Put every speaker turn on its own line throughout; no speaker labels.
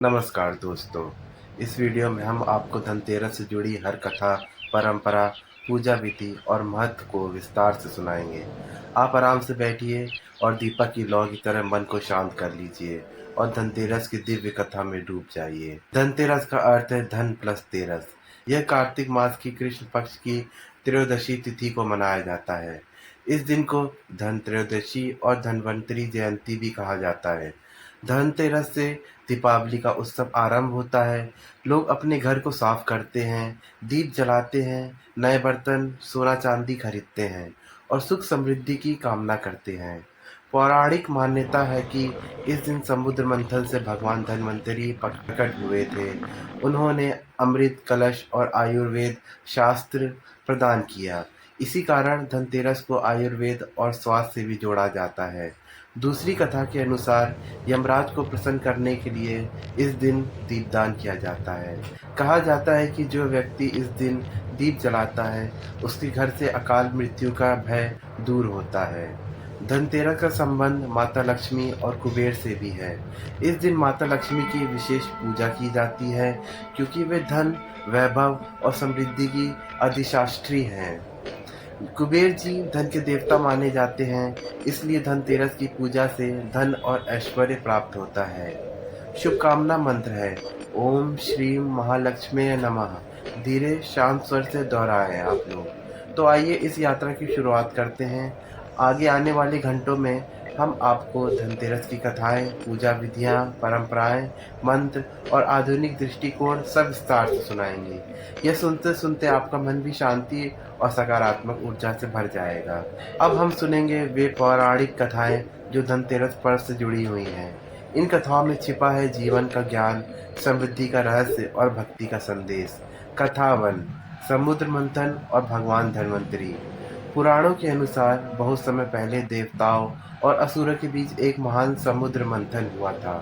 नमस्कार दोस्तों। इस वीडियो में हम आपको धनतेरस से जुड़ी हर कथा, परंपरा, पूजा विधि और महत्व को विस्तार से सुनाएंगे। आप आराम से बैठिए और दीपक की लौ की तरह मन को शांत कर लीजिए और धनतेरस की दिव्य कथा में डूब जाइए। धनतेरस का अर्थ है धन प्लस तेरस। यह कार्तिक मास की कृष्ण पक्ष की त्रयोदशी तिथि को मनाया जाता है। इस दिन को धन त्रयोदशी और धन्वंतरी जयंती भी कहा जाता है। धनतेरस से दीपावली का उत्सव आरंभ होता है। लोग अपने घर को साफ करते हैं, दीप जलाते हैं, नए बर्तन, सोना चांदी खरीदते हैं और सुख समृद्धि की कामना करते हैं। पौराणिक मान्यता है कि इस दिन समुद्र मंथन से भगवान धन्वंतरी प्रकट हुए थे। उन्होंने अमृत कलश और आयुर्वेद शास्त्र प्रदान किया। इसी कारण धनतेरस को आयुर्वेद और स्वास्थ्य से भी जोड़ा जाता है। दूसरी कथा के अनुसार यमराज को प्रसन्न करने के लिए इस दिन दीपदान किया जाता है। कहा जाता है कि जो व्यक्ति इस दिन दीप जलाता है, उसके घर से अकाल मृत्यु का भय दूर होता है। धनतेरस का संबंध माता लक्ष्मी और कुबेर से भी है। इस दिन माता लक्ष्मी की विशेष पूजा की जाती है, क्योंकि वे धन, वैभव और समृद्धि की अधिष्ठात्री हैं। कुबेर जी धन के देवता माने जाते हैं, इसलिए धनतेरस की पूजा से धन और ऐश्वर्य प्राप्त होता है। शुभकामना मंत्र है ओम श्री महालक्ष्मी नमः। धीरे शांत स्वर से दोहराएं आप लोग। तो आइए इस यात्रा की शुरुआत करते हैं। आगे आने वाले घंटों में हम आपको धनतेरस की कथाएं, पूजा विधियां, परंपराएं, मंत्र और आधुनिक दृष्टिकोण सब विस्तार से सुनाएंगे। यह सुनते सुनते आपका मन भी शांति और सकारात्मक ऊर्जा से भर जाएगा। अब हम सुनेंगे वे पौराणिक कथाएं जो धनतेरस पर्व से जुड़ी हुई हैं। इन कथाओं में छिपा है जीवन का ज्ञान, समृद्धि का रहस्य और भक्ति का संदेश। कथा 1, समुद्र मंथन और भगवान धन्वंतरी। पुराणों के अनुसार बहुत समय पहले देवताओं और असुरों के बीच एक महान समुद्र मंथन हुआ था।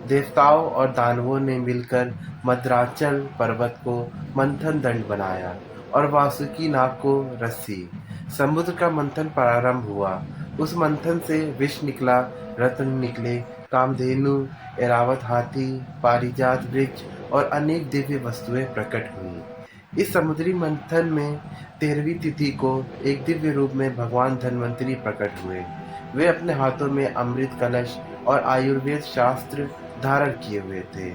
देवताओं और दानवों ने मिलकर मद्राचल पर्वत को मंथन दंड बनाया और वासुकी नाग को रस्सी। समुद्र का मंथन प्रारंभ हुआ। उस मंथन से विष निकला, रत्न निकले, कामधेनु, ऐरावत हाथी, पारिजात वृक्ष और अनेक दिव्य वस्तुएं प्रकट हुई। इस समुद्री मंथन में 13वीं तिथि को एक दिव्य रूप में भगवान धन्वंतरी प्रकट हुए। वे अपने हाथों में अमृत कलश और आयुर्वेद शास्त्र धारण किए हुए थे।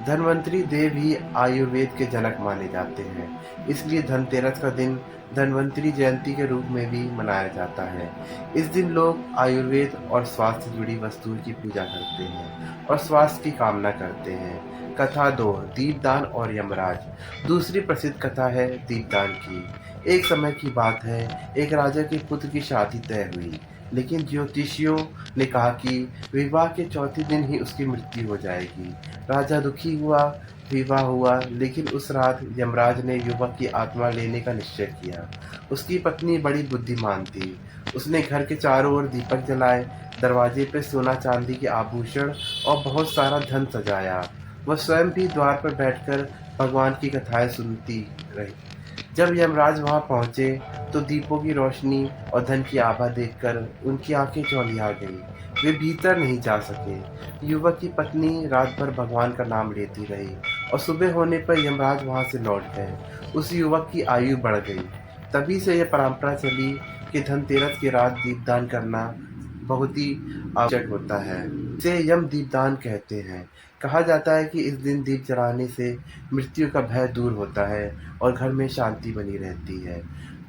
धन्वंतरी देव ही आयुर्वेद के जनक माने जाते हैं, इसलिए धनतेरस का दिन धन्वंतरी जयंती के रूप में भी मनाया जाता है। इस दिन लोग आयुर्वेद और स्वास्थ्य से जुड़ी वस्तुओं की पूजा करते हैं और स्वास्थ्य की कामना करते हैं। कथा 2, दीपदान और यमराज। दूसरी प्रसिद्ध कथा है दीपदान की। एक समय की बात है, एक राजा के पुत्र की शादी तय हुई, लेकिन ज्योतिषियों ने कहा कि विवाह के चौथे दिन ही उसकी मृत्यु हो जाएगी। राजा दुखी हुआ। विवाह हुआ, लेकिन उस रात यमराज ने युवक की आत्मा लेने का निश्चय किया। उसकी पत्नी बड़ी बुद्धिमान थी। उसने घर के चारों ओर दीपक जलाए, दरवाजे पे सोना चांदी के आभूषण और बहुत सारा धन सजाया। वह स्वयं भी द्वार पर बैठकर भगवान की कथाएं सुनती रही। जब यमराज वहां पहुंचे तो दीपों की रोशनी और धन की आभा देखकर उनकी आंखें चौंधिया गईं। वे भीतर नहीं जा सके। युवक की पत्नी रात भर भगवान का नाम लेती रही और सुबह होने पर यमराज वहां से लौट गए। उस युवक की आयु बढ़ गई। तभी से यह परंपरा चली कि धनतेरस की रात दीपदान करना बहुत ही आवश्यक होता है। इसे यम दीपदान कहते हैं। कहा जाता है कि इस दिन दीप जलाने से मृत्यु का भय दूर होता है और घर में शांति बनी रहती है।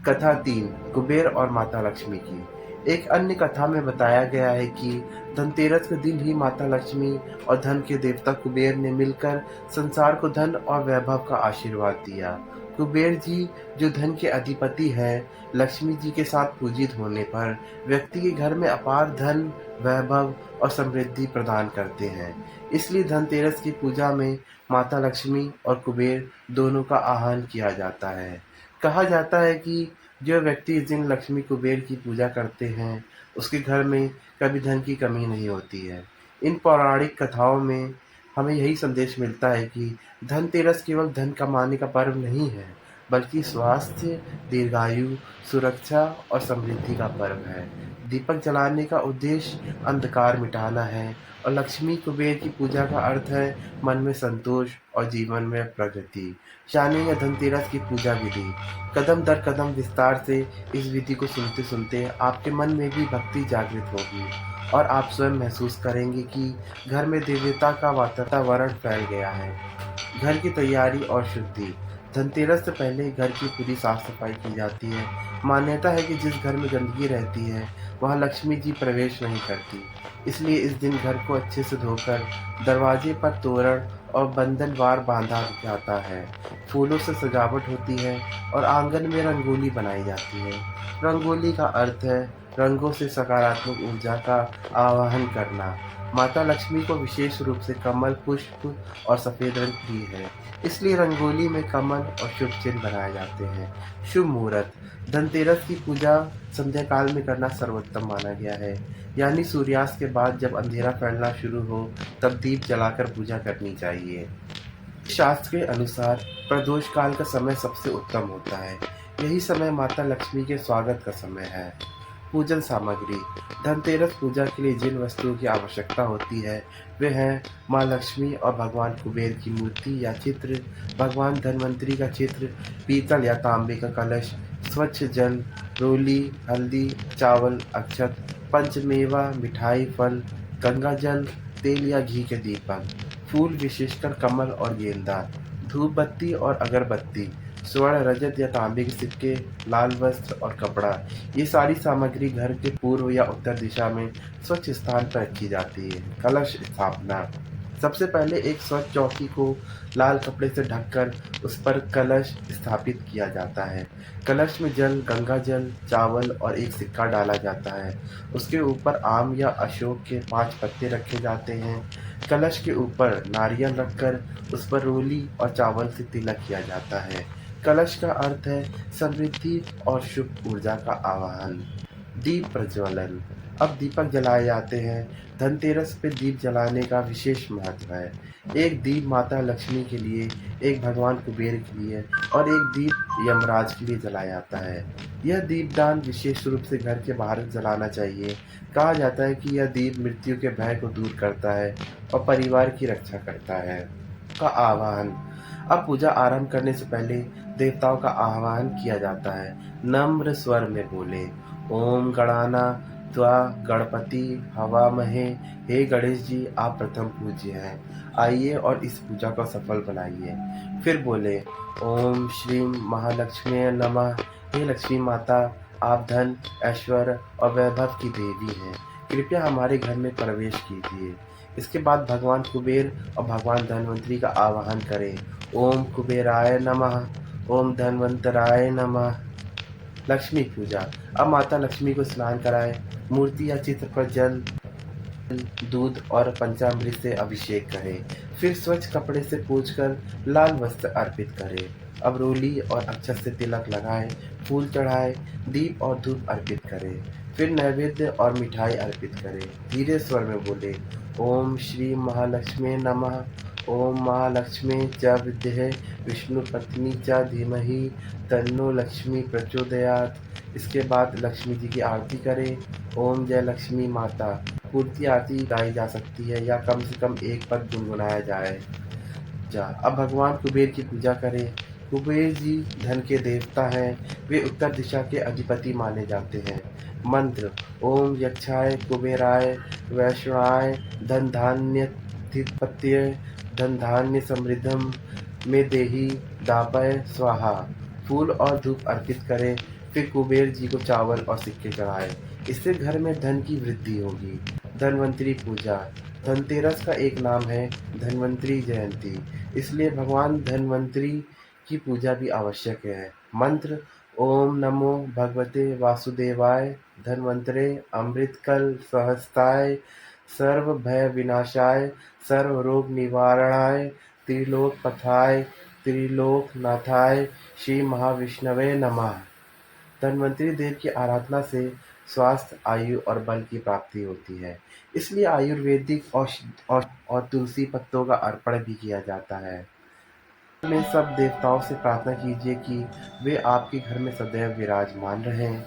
कथा 3, कुबेर और माता लक्ष्मी की। एक अन्य कथा में बताया गया है कि धनतेरस के दिन ही माता लक्ष्मी और धन के देवता कुबेर ने मिलकर संसार को धन और वैभव का आशीर्वाद दिया। कुबेर जी जो धन के अधिपति हैं, लक्ष्मी जी के साथ पूजित होने पर व्यक्ति के घर में अपार धन, वैभव और समृद्धि प्रदान करते हैं। इसलिए धनतेरस की पूजा में माता लक्ष्मी और कुबेर दोनों का आह्वान किया जाता है। कहा जाता है कि जो व्यक्ति इस दिन लक्ष्मी कुबेर की पूजा करते हैं, उसके घर में कभी धन की कमी नहीं होती है। इन पौराणिक कथाओं में हमें यही संदेश मिलता है कि धनतेरस केवल धन कमाने का पर्व नहीं है, बल्कि स्वास्थ्य, दीर्घायु, सुरक्षा और समृद्धि का पर्व है। दीपक जलाने का उद्देश्य अंधकार मिटाना है और लक्ष्मी कुबेर की पूजा का अर्थ है मन में संतोष और जीवन में प्रगति। जानेंगे धनतेरस की पूजा विधि। कदम दर कदम विस्तार से इस विधि को सुनते सुनते आपके मन में भी भक्ति जागृत होगी और आप स्वयं महसूस करेंगे कि घर में दिव्यता का वातावरण फैल गया है। घर की तैयारी और शुद्धि। धनतेरस से पहले घर की पूरी साफ सफाई की जाती है। मान्यता है कि जिस घर में गंदगी रहती है वहाँ लक्ष्मी जी प्रवेश नहीं करती। इसलिए इस दिन घर को अच्छे से धोकर दरवाजे पर तोरण और बंधनवार बांधा जाता है। फूलों से सजावट होती है और आंगन में रंगोली बनाई जाती है। रंगोली का अर्थ है रंगों से सकारात्मक ऊर्जा का आवाहन करना। माता लक्ष्मी को विशेष रूप से कमल, पुष्प और सफ़ेद रंग प्रिय है। इसलिए रंगोली में कमल और शुभ चिन्ह बनाए जाते हैं। शुभ मुहूर्त। धनतेरस की पूजा संध्या काल में करना सर्वोत्तम माना गया है, यानी सूर्यास्त के बाद जब अंधेरा फैलना शुरू हो तब दीप जलाकर पूजा करनी चाहिए। शास्त्र के अनुसार प्रदोष काल का समय सबसे उत्तम होता है। यही समय माता लक्ष्मी के स्वागत का समय है। पूजन सामग्री। धनतेरस पूजा के लिए जिन वस्तुओं की आवश्यकता होती है वे हैं माँ लक्ष्मी और भगवान कुबेर की मूर्ति या चित्र, भगवान धन्वंतरी का चित्र, पीतल या तांबे का कलश, स्वच्छ जल, रोली, हल्दी, चावल, अक्षत, पंचमेवा, मिठाई, फल, गंगा जल, तेल या घी के दीपक, फूल विशेषकर कमल और गेंदा, धूप बत्ती और अगरबत्ती, स्वर्ण, रजत या तांबे के सिक्के, लाल वस्त्र और कपड़ा। ये सारी सामग्री घर के पूर्व या उत्तर दिशा में स्वच्छ स्थान पर रखी जाती है। कलश स्थापना। सबसे पहले एक स्वच्छ चौकी को लाल कपड़े से ढककर उस पर कलश स्थापित किया जाता है। कलश में जल, गंगा जल, चावल और एक सिक्का डाला जाता है। उसके ऊपर आम या अशोक के 5 पत्ते रखे जाते हैं। कलश के ऊपर नारियल रखकर उस पर रोली और चावल से तिलक किया जाता है। कलश का अर्थ है समृद्धि और शुभ ऊर्जा का आवाहन। दीप प्रज्वलन। अब दीपक जलाए जाते हैं। धनतेरस पे दीप जलाने का विशेष महत्व है। एक दीप माता लक्ष्मी के लिए, एक भगवान कुबेर के लिए और एक दीप यमराज के लिए जलाया जाता है। यह दीपदान विशेष रूप से घर के बाहर जलाना चाहिए। कहा जाता है कि यह दीप मृत्यु के भय को दूर करता है और परिवार की रक्षा करता है। का आवाहन। अब पूजा आरंभ करने से पहले देवताओं का आह्वान किया जाता है। नम्र स्वर में बोले, ओम गणाना त्वा गणपति हवामहे। हे गणेश जी, आप प्रथम पूज्य हैं, आइए और इस पूजा को सफल बनाइए। फिर बोले, ओम श्रीम महालक्ष्मी नमः। हे लक्ष्मी माता, आप धन, ऐश्वर्य और वैभव की देवी हैं, कृपया हमारे घर में प्रवेश कीजिए। इसके बाद भगवान कुबेर और भगवान धन्वंतरी का आवाहन करें। ओम कुबेराय नमः, ओम धन्वंतराय नमः। लक्ष्मी पूजा। अब माता लक्ष्मी को स्नान कराएं। मूर्ति या चित्र पर जल, दूध और पंचामृत से अभिषेक करें। फिर स्वच्छ कपड़े से पोंछकर लाल वस्त्र अर्पित करें। अब रोली और अक्षत से तिलक लगाएं, फूल चढ़ाएं, दीप और धूप अर्पित करें। फिर नैवेद्य और मिठाई अर्पित करें। धीरे स्वर में बोले, ओम श्री महालक्ष्मी नमः। ओम महालक्ष्मी च विद्महे विष्णु पत्नी च धीमहि तन्नो लक्ष्मी प्रचोदयात्। इसके बाद लक्ष्मी जी की आरती करें। ओम जय लक्ष्मी माता। पूर्ति आरती गाई जा सकती है या कम से कम एक पद गुनगुनाया जाए। अब भगवान कुबेर की पूजा करें। कुबेर जी धन के देवता हैं। वे उत्तर दिशा के अधिपति माने जाते हैं। मंत्र। ओम यक्षाय कुबेराय वैष्णवाय धन धान्यधिपत्ये धन धान्य समृद्धम में देही दापय स्वाहा। फूल और धूप अर्पित करें। फिर कुबेर जी को चावल और सिक्के चढ़ाएं। इससे घर में धन की वृद्धि होगी। धन्वंतरी पूजा। धनतेरस का एक नाम है धन्वंतरी जयंती, इसलिए भगवान धन्वंतरी की पूजा भी आवश्यक है। मंत्र। ओम नमो भगवते वासुदेवाय धन्वंतरे अमृतकल सहस्ताय सर्व भय विनाशाय सर्व रोग निवारणाय त्रिलोक पथाय त्रिलोकनाथाय श्री महाविष्णवे नमः। धन्वंतरी देव की आराधना से स्वास्थ्य, आयु और बल की प्राप्ति होती है। इसलिए आयुर्वेदिक और तुलसी पत्तों का अर्पण भी किया जाता है। में सब देवताओं से प्रार्थना कीजिए कि वे आपके घर में सदैव विराजमान रहें।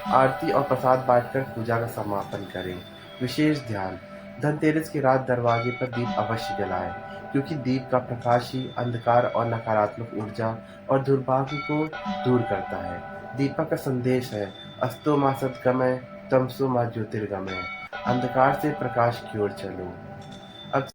आरती और प्रसाद बांटकर पूजा का समापन करें। विशेष ध्यान। धनतेरस की रात दरवाजे पर दीप अवश्य जलाएं, क्योंकि दीप का प्रकाश ही अंधकार और नकारात्मक ऊर्जा और दुर्भाग्य को दूर करता है। दीपक का संदेश है, अस्तो मा सद्गमय, तमसो मा ज्योतिर्गमय। अंधकार से प्रकाश की ओर चलो।